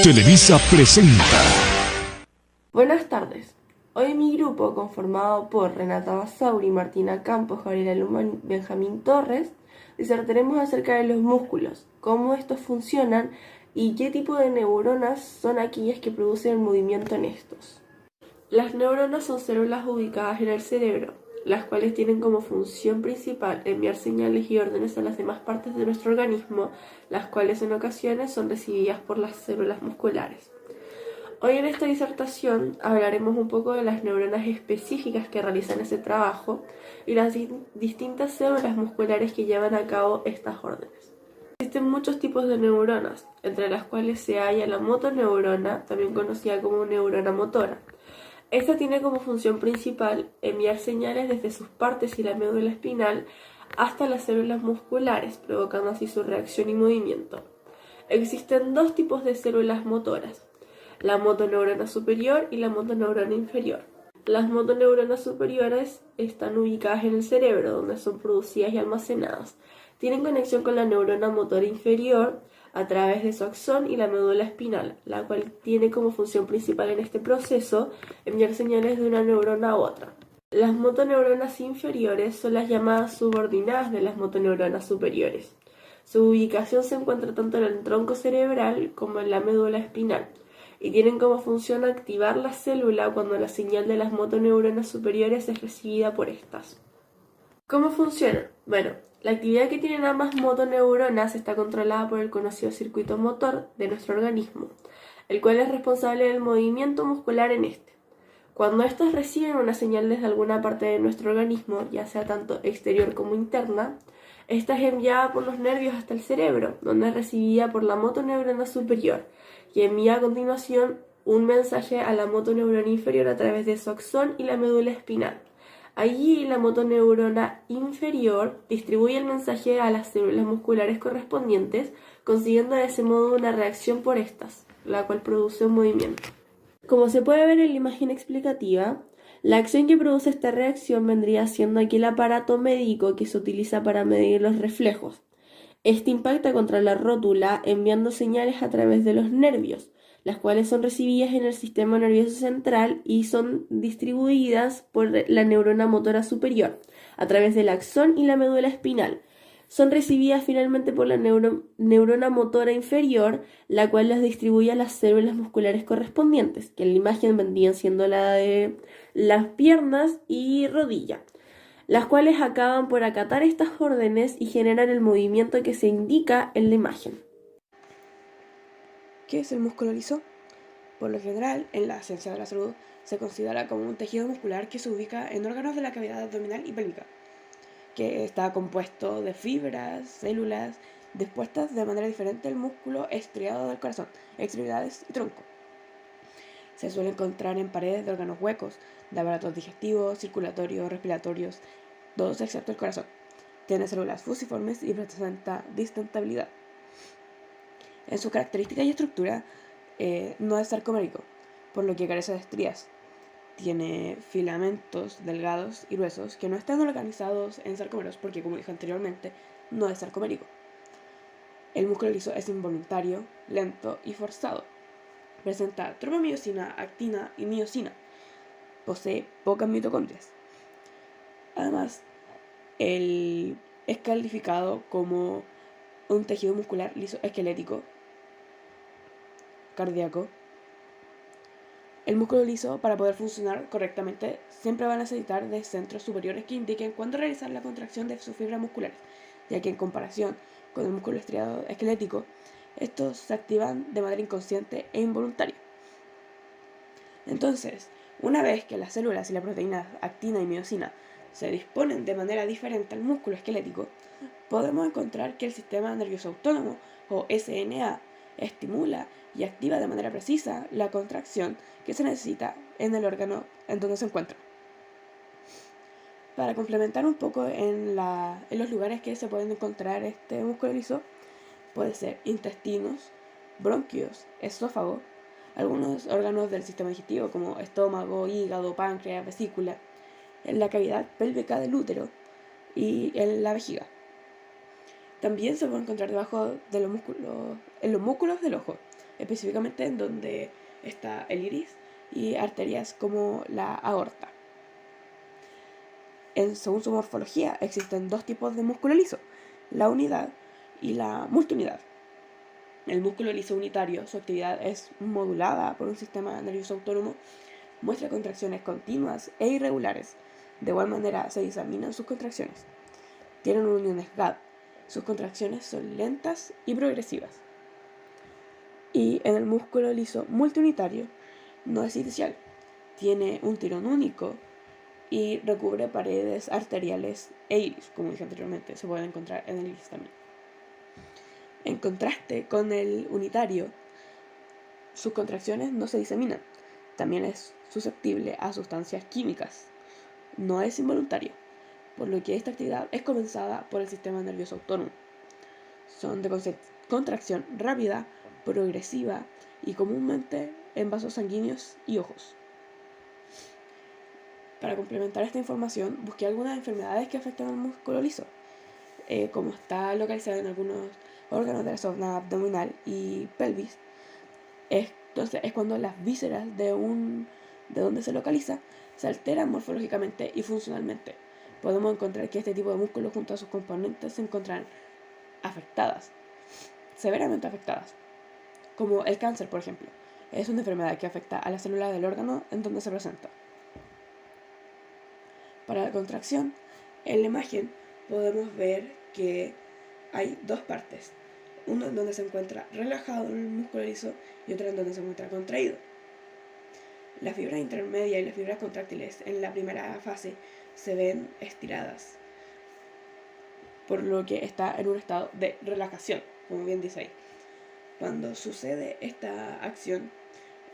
Televisa presenta. Buenas tardes. Hoy mi grupo, conformado por Renata Basauri, Martina Campos, Gabriela Luma y Benjamín Torres, disertaremos acerca de los músculos, cómo estos funcionan y qué tipo de neuronas son aquellas que producen el movimiento en estos. Las neuronas son células ubicadas en el cerebro, las cuales tienen como función principal enviar señales y órdenes a las demás partes de nuestro organismo, las cuales en ocasiones son recibidas por las células musculares. Hoy en esta disertación hablaremos un poco de las neuronas específicas que realizan ese trabajo y las distintas células musculares que llevan a cabo estas órdenes. Existen muchos tipos de neuronas, entre las cuales se halla la motoneurona, también conocida como neurona motora. Esta tiene como función principal enviar señales desde sus partes y la médula espinal hasta las células musculares, provocando así su reacción y movimiento. Existen dos tipos de células motoras: la motoneurona superior y la motoneurona inferior. Las motoneuronas superiores están ubicadas en el cerebro, donde son producidas y almacenadas. Tienen conexión con la neurona motora inferior a través de su axón y la médula espinal, la cual tiene como función principal en este proceso enviar señales de una neurona a otra. Las motoneuronas inferiores son las llamadas subordinadas de las motoneuronas superiores. Su ubicación se encuentra tanto en el tronco cerebral como en la médula espinal, y tienen como función activar la célula cuando la señal de las motoneuronas superiores es recibida por estas. ¿Cómo funciona? Bueno, la actividad que tienen ambas motoneuronas está controlada por el conocido circuito motor de nuestro organismo, el cual es responsable del movimiento muscular en este. Cuando estos reciben una señal desde alguna parte de nuestro organismo, ya sea tanto exterior como interna, esta es enviada por los nervios hasta el cerebro, donde es recibida por la motoneurona superior, que envía a continuación un mensaje a la motoneurona inferior a través de su axón y la médula espinal. Allí la motoneurona inferior distribuye el mensaje a las células musculares correspondientes, consiguiendo de ese modo una reacción por estas, la cual produce un movimiento. Como se puede ver en la imagen explicativa, la acción que produce esta reacción vendría siendo aquel aparato médico que se utiliza para medir los reflejos. Este impacta contra la rótula enviando señales a través de los nervios, las cuales son recibidas en el sistema nervioso central y son distribuidas por la neurona motora superior, a través del axón y la médula espinal. Son recibidas finalmente por la neurona motora inferior, la cual las distribuye a las células musculares correspondientes, que en la imagen vendrían siendo la de las piernas y rodilla, las cuales acaban por acatar estas órdenes y generan el movimiento que se indica en la imagen. ¿Qué es el músculo liso? Por lo general, en la ciencia de la salud, se considera como un tejido muscular que se ubica en órganos de la cavidad abdominal y pélvica, que está compuesto de fibras, células, dispuestas de manera diferente al músculo estriado del corazón, extremidades y tronco. Se suele encontrar en paredes de órganos huecos, de aparatos digestivos, circulatorios, respiratorios, todos excepto el corazón. Tiene células fusiformes y presenta distentabilidad. En su característica y estructura, no es sarcomérico, por lo que carece de estrías. Tiene filamentos delgados y gruesos que no están organizados en sarcómeros porque, como dije anteriormente, no es sarcomérico. El músculo liso es involuntario, lento y forzado. Presenta tropamiosina, actina y miosina. Posee pocas mitocondrias. Además, es calificado como un tejido muscular liso esquelético, cardíaco. El músculo liso, para poder funcionar correctamente, siempre va a necesitar de centros superiores que indiquen cuándo realizar la contracción de sus fibras musculares, ya que en comparación con el músculo estriado esquelético, estos se activan de manera inconsciente e involuntaria. Entonces, una vez que las células y las proteínas actina y miosina se disponen de manera diferente al músculo esquelético, podemos encontrar que el sistema nervioso autónomo, o SNA, estimula y activa de manera precisa la contracción que se necesita en el órgano en donde se encuentra. Para complementar un poco en los lugares que se pueden encontrar este músculo liso, puede ser intestinos, bronquios, esófago, algunos órganos del sistema digestivo como estómago, hígado, páncreas, vesícula, en la cavidad pélvica del útero y en la vejiga. También se puede encontrar debajo de los músculos, en los músculos del ojo, específicamente en donde está el iris y arterias como la aorta. Según su morfología, existen dos tipos de músculo liso, la unidad y la multiunidad. El músculo liso unitario, su actividad es modulada por un sistema nervioso autónomo, muestra contracciones continuas e irregulares. De igual manera se diseminan sus contracciones. Tienen uniones GAD. Sus contracciones son lentas y progresivas. Y en el músculo liso multiunitario no es inicial. Tiene un tirón único y recubre paredes arteriales e iris, como dije anteriormente, se puede encontrar en el iris también. En contraste con el unitario, sus contracciones no se diseminan. También es susceptible a sustancias químicas. No es involuntario, por lo que esta actividad es comenzada por el sistema nervioso autónomo. Son de contracción rápida, progresiva y comúnmente en vasos sanguíneos y ojos. Para complementar esta información, busqué algunas enfermedades que afectan al músculo liso. Como está localizado en algunos órganos de la zona abdominal y pelvis, entonces es cuando las vísceras de donde se localiza se alteran morfológicamente y funcionalmente. Podemos encontrar que este tipo de músculos junto a sus componentes se encuentran afectadas, severamente afectadas, como el cáncer, por ejemplo. Es una enfermedad que afecta a las células del órgano en donde se presenta. Para la contracción, en la imagen podemos ver que hay dos partes. Una en donde se encuentra relajado el músculo liso y otra en donde se encuentra contraído. Las fibras intermedias y las fibras contráctiles en la primera fase se ven estiradas, por lo que está en un estado de relajación, como bien dice ahí. Cuando sucede esta acción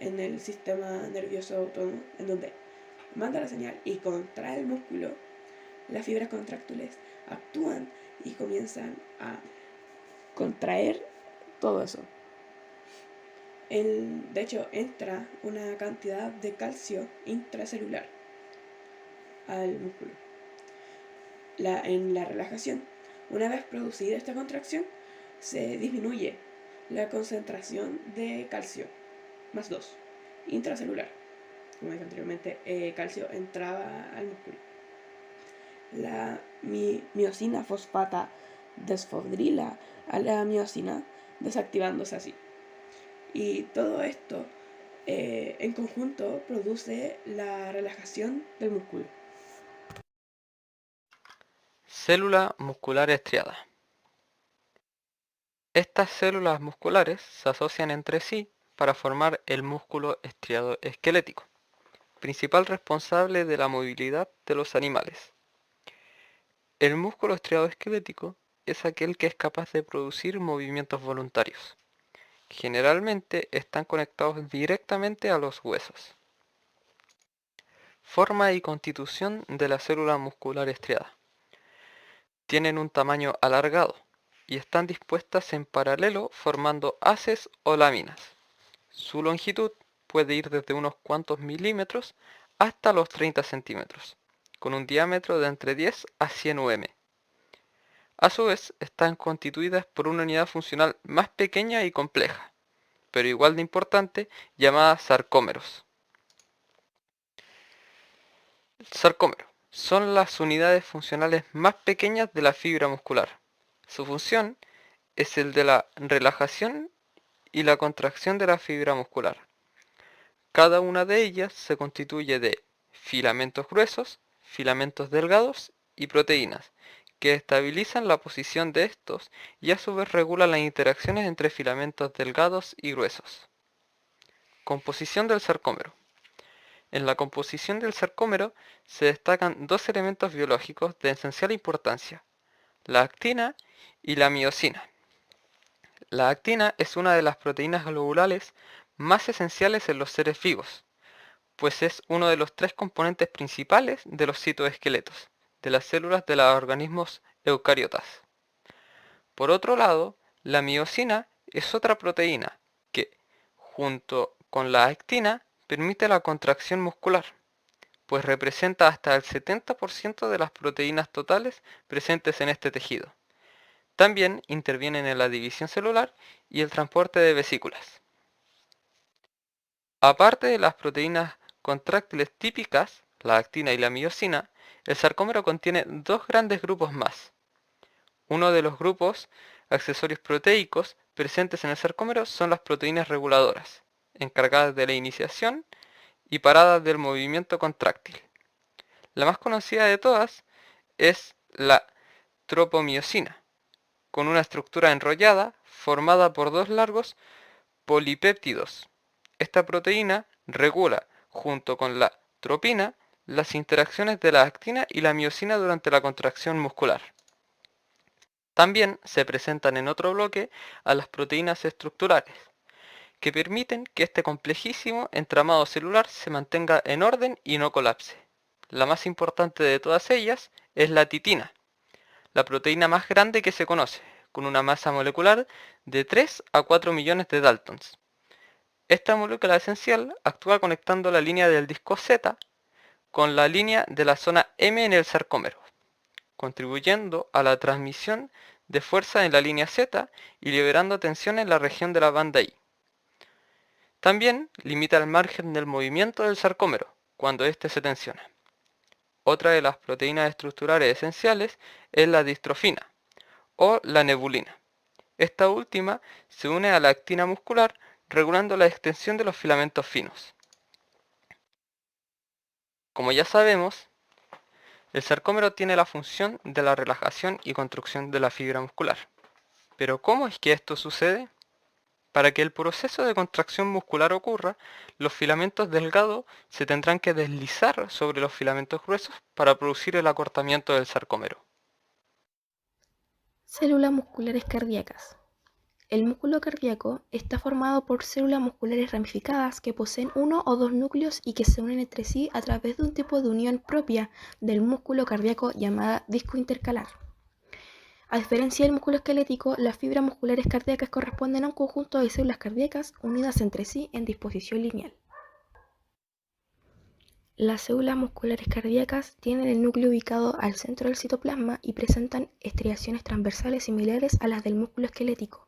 en el sistema nervioso autónomo, en donde manda la señal y contrae el músculo, las fibras contráctiles actúan y comienzan a contraer todo eso. De hecho, entra una cantidad de calcio intracelular al músculo. En la relajación, una vez producida esta contracción, se disminuye la concentración de calcio, más 2, intracelular. Como dije anteriormente, calcio entraba al músculo. La miosina fosfata desfosfodila a la miosina, desactivándose así. Y todo esto en conjunto produce la relajación del músculo. Célula muscular estriada. Estas células musculares se asocian entre sí para formar el músculo estriado esquelético, principal responsable de la movilidad de los animales. El músculo estriado esquelético es aquel que es capaz de producir movimientos voluntarios. Generalmente están conectados directamente a los huesos. Forma y constitución de la célula muscular estriada. Tienen un tamaño alargado y están dispuestas en paralelo formando haces o láminas. Su longitud puede ir desde unos cuantos milímetros hasta los 30 centímetros, con un diámetro de entre 10 a 100 UM. A su vez, están constituidas por una unidad funcional más pequeña y compleja, pero igual de importante, llamada sarcómeros. Sarcómero son las unidades funcionales más pequeñas de la fibra muscular. Su función es el de la relajación y la contracción de la fibra muscular. Cada una de ellas se constituye de filamentos gruesos, filamentos delgados y proteínas, que estabilizan la posición de estos y a su vez regulan las interacciones entre filamentos delgados y gruesos. Composición del sarcómero. En la composición del sarcómero se destacan dos elementos biológicos de esencial importancia, la actina y la miosina. La actina es una de las proteínas globulares más esenciales en los seres vivos, pues es uno de los tres componentes principales de los citoesqueletos, de las células de los organismos eucariotas. Por otro lado, la miosina es otra proteína que, junto con la actina, permite la contracción muscular, pues representa hasta el 70% de las proteínas totales presentes en este tejido. También intervienen en la división celular y el transporte de vesículas. Aparte de las proteínas contráctiles típicas, la actina y la miosina, el sarcómero contiene dos grandes grupos más. Uno de los grupos accesorios proteicos presentes en el sarcómero son las proteínas reguladoras, encargadas de la iniciación y parada del movimiento contráctil. La más conocida de todas es la tropomiosina, con una estructura enrollada formada por dos largos polipéptidos. Esta proteína regula, junto con la tropina, las interacciones de la actina y la miosina durante la contracción muscular. También se presentan en otro bloque a las proteínas estructurales, que permiten que este complejísimo entramado celular se mantenga en orden y no colapse. La más importante de todas ellas es la titina, la proteína más grande que se conoce, con una masa molecular de 3 a 4 millones de daltons. Esta molécula esencial actúa conectando la línea del disco Z con la línea de la zona M en el sarcómero, contribuyendo a la transmisión de fuerza en la línea Z y liberando tensión en la región de la banda I. También limita el margen del movimiento del sarcómero cuando éste se tensiona. Otra de las proteínas estructurales esenciales es la distrofina o la nebulina. Esta última se une a la actina muscular regulando la extensión de los filamentos finos. Como ya sabemos, el sarcómero tiene la función de la relajación y construcción de la fibra muscular. Pero ¿cómo es que esto sucede? Para que el proceso de contracción muscular ocurra, los filamentos delgados se tendrán que deslizar sobre los filamentos gruesos para producir el acortamiento del sarcómero. Células musculares cardíacas. El músculo cardíaco está formado por células musculares ramificadas que poseen uno o dos núcleos y que se unen entre sí a través de un tipo de unión propia del músculo cardíaco llamada disco intercalar. A diferencia del músculo esquelético, las fibras musculares cardíacas corresponden a un conjunto de células cardíacas unidas entre sí en disposición lineal. Las células musculares cardíacas tienen el núcleo ubicado al centro del citoplasma y presentan estriaciones transversales similares a las del músculo esquelético.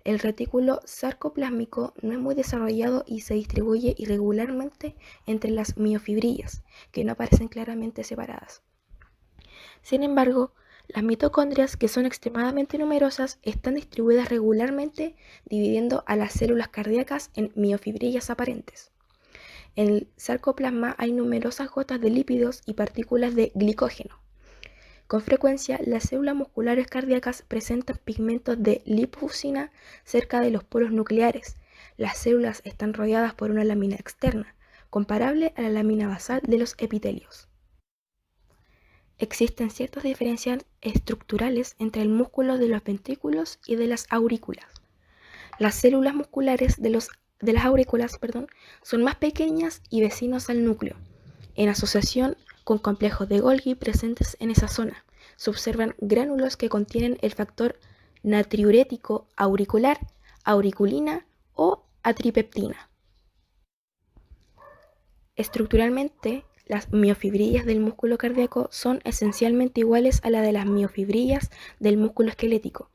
El retículo sarcoplásmico no es muy desarrollado y se distribuye irregularmente entre las miofibrillas, que no aparecen claramente separadas. Sin embargo, las mitocondrias, que son extremadamente numerosas, están distribuidas regularmente, dividiendo a las células cardíacas en miofibrillas aparentes. En el sarcoplasma hay numerosas gotas de lípidos y partículas de glicógeno. Con frecuencia, las células musculares cardíacas presentan pigmentos de lipofuscina cerca de los polos nucleares. Las células están rodeadas por una lámina externa, comparable a la lámina basal de los epitelios. Existen ciertas diferencias estructurales entre el músculo de los ventrículos y de las aurículas. Las células musculares de las aurículas son más pequeñas y vecinos al núcleo. En asociación con complejos de Golgi presentes en esa zona, se observan gránulos que contienen el factor natriurético auricular, auriculina o atripeptina. Estructuralmente, las miofibrillas del músculo cardíaco son esencialmente iguales a las de las miofibrillas del músculo esquelético.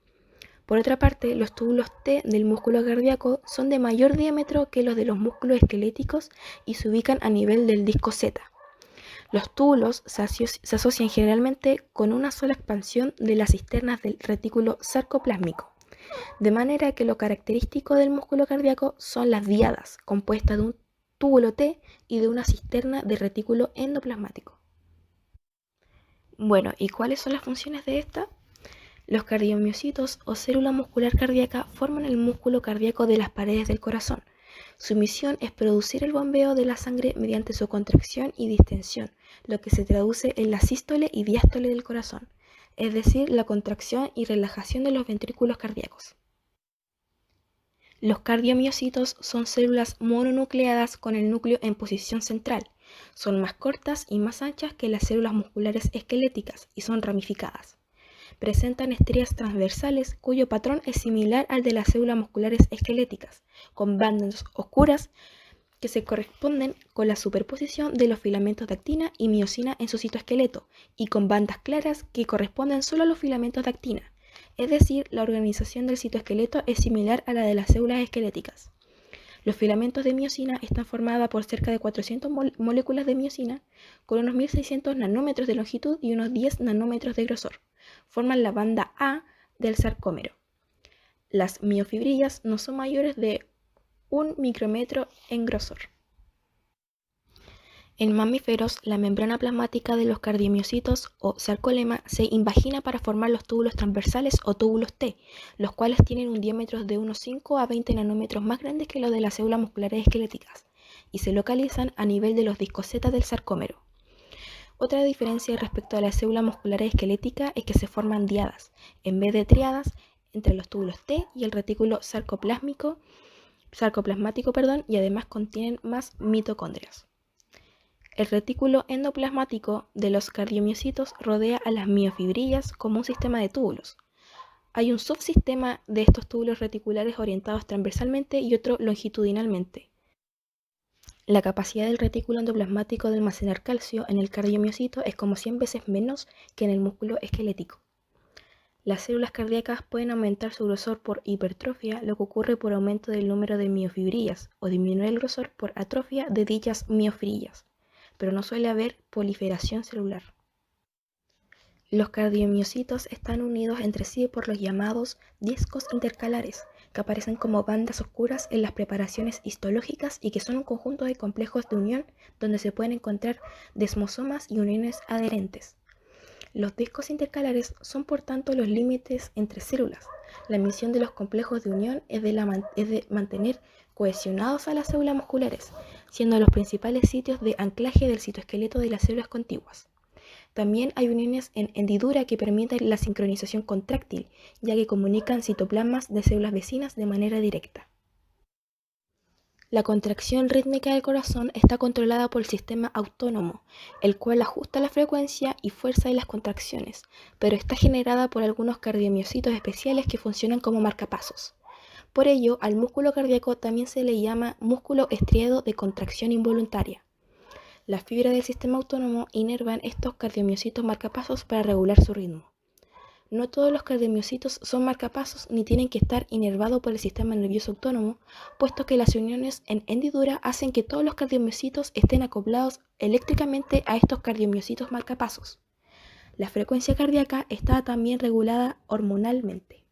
Por otra parte, los túbulos T del músculo cardíaco son de mayor diámetro que los de los músculos esqueléticos y se ubican a nivel del disco Z. Los túbulos se asocian generalmente con una sola expansión de las cisternas del retículo sarcoplásmico, de manera que lo característico del músculo cardíaco son las diadas, compuestas de un túbulo T y de una cisterna de retículo endoplasmático. Bueno, ¿y cuáles son las funciones de esta? Los cardiomiocitos o célula muscular cardíaca forman el músculo cardíaco de las paredes del corazón. Su misión es producir el bombeo de la sangre mediante su contracción y distensión, lo que se traduce en la sístole y diástole del corazón, es decir, la contracción y relajación de los ventrículos cardíacos. Los cardiomiocitos son células mononucleadas con el núcleo en posición central. Son más cortas y más anchas que las células musculares esqueléticas y son ramificadas. Presentan estrías transversales cuyo patrón es similar al de las células musculares esqueléticas, con bandas oscuras que se corresponden con la superposición de los filamentos de actina y miosina en su citoesqueleto, y con bandas claras que corresponden solo a los filamentos de actina. Es decir, la organización del citoesqueleto es similar a la de las células esqueléticas. Los filamentos de miosina están formados por cerca de 400 moléculas de miosina con unos 1600 nanómetros de longitud y unos 10 nanómetros de grosor. Forman la banda A del sarcómero. Las miofibrillas no son mayores de 1 micrómetro en grosor. En mamíferos, la membrana plasmática de los cardiomiocitos o sarcolema se invagina para formar los túbulos transversales o túbulos T, los cuales tienen un diámetro de unos 5 a 20 nanómetros más grandes que los de las células musculares esqueléticas y se localizan a nivel de los discos Z del sarcómero. Otra diferencia respecto a las células musculares esqueléticas es que se forman diadas, en vez de triadas, entre los túbulos T y el retículo sarcoplasmático, y además contienen más mitocondrias. El retículo endoplasmático de los cardiomiocitos rodea a las miofibrillas como un sistema de túbulos. Hay un subsistema de estos túbulos reticulares orientados transversalmente y otro longitudinalmente. La capacidad del retículo endoplasmático de almacenar calcio en el cardiomiocito es como 100 veces menos que en el músculo esquelético. Las células cardíacas pueden aumentar su grosor por hipertrofia, lo que ocurre por aumento del número de miofibrillas, o disminuir el grosor por atrofia de dichas miofibrillas, pero no suele haber proliferación celular. Los cardiomiocitos están unidos entre sí por los llamados discos intercalares, que aparecen como bandas oscuras en las preparaciones histológicas y que son un conjunto de complejos de unión donde se pueden encontrar desmosomas y uniones adherentes. Los discos intercalares son por tanto los límites entre células. La misión de los complejos de unión es de mantener cohesionados a las células musculares, siendo los principales sitios de anclaje del citoesqueleto de las células contiguas. También hay uniones en hendidura que permiten la sincronización contráctil, ya que comunican citoplasmas de células vecinas de manera directa. La contracción rítmica del corazón está controlada por el sistema autónomo, el cual ajusta la frecuencia y fuerza de las contracciones, pero está generada por algunos cardiomiocitos especiales que funcionan como marcapasos. Por ello, al músculo cardíaco también se le llama músculo estriado de contracción involuntaria. Las fibras del sistema autónomo inervan estos cardiomiocitos marcapasos para regular su ritmo. No todos los cardiomiocitos son marcapasos ni tienen que estar inervados por el sistema nervioso autónomo, puesto que las uniones en hendidura hacen que todos los cardiomiocitos estén acoplados eléctricamente a estos cardiomiocitos marcapasos. La frecuencia cardíaca está también regulada hormonalmente.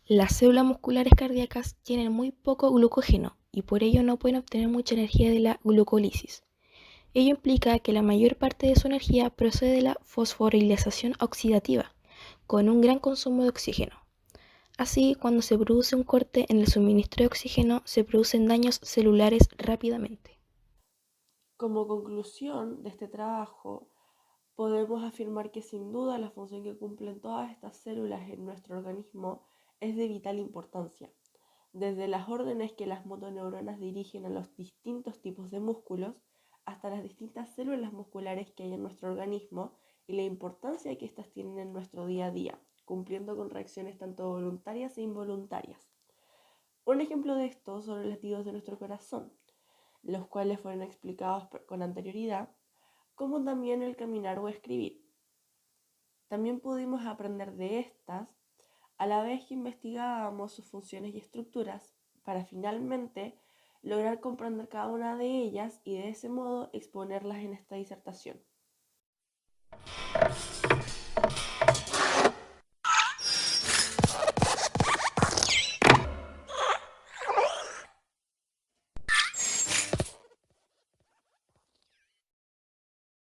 Las células musculares cardíacas tienen muy poco glucógeno y por ello no pueden obtener mucha energía de la glucólisis. Ello implica que la mayor parte de su energía procede de la fosforilación oxidativa, con un gran consumo de oxígeno. Así, cuando se produce un corte en el suministro de oxígeno, se producen daños celulares rápidamente. Como conclusión de este trabajo, podemos afirmar que sin duda la función que cumplen todas estas células en nuestro organismo es de vital importancia, desde las órdenes que las motoneuronas dirigen a los distintos tipos de músculos hasta las distintas células musculares que hay en nuestro organismo y la importancia que éstas tienen en nuestro día a día, cumpliendo con reacciones tanto voluntarias e involuntarias. Un ejemplo de esto son los latidos de nuestro corazón, los cuales fueron explicados con anterioridad, como también el caminar o escribir. También pudimos aprender de estas a la vez que investigábamos sus funciones y estructuras para finalmente lograr comprender cada una de ellas y de ese modo exponerlas en esta disertación.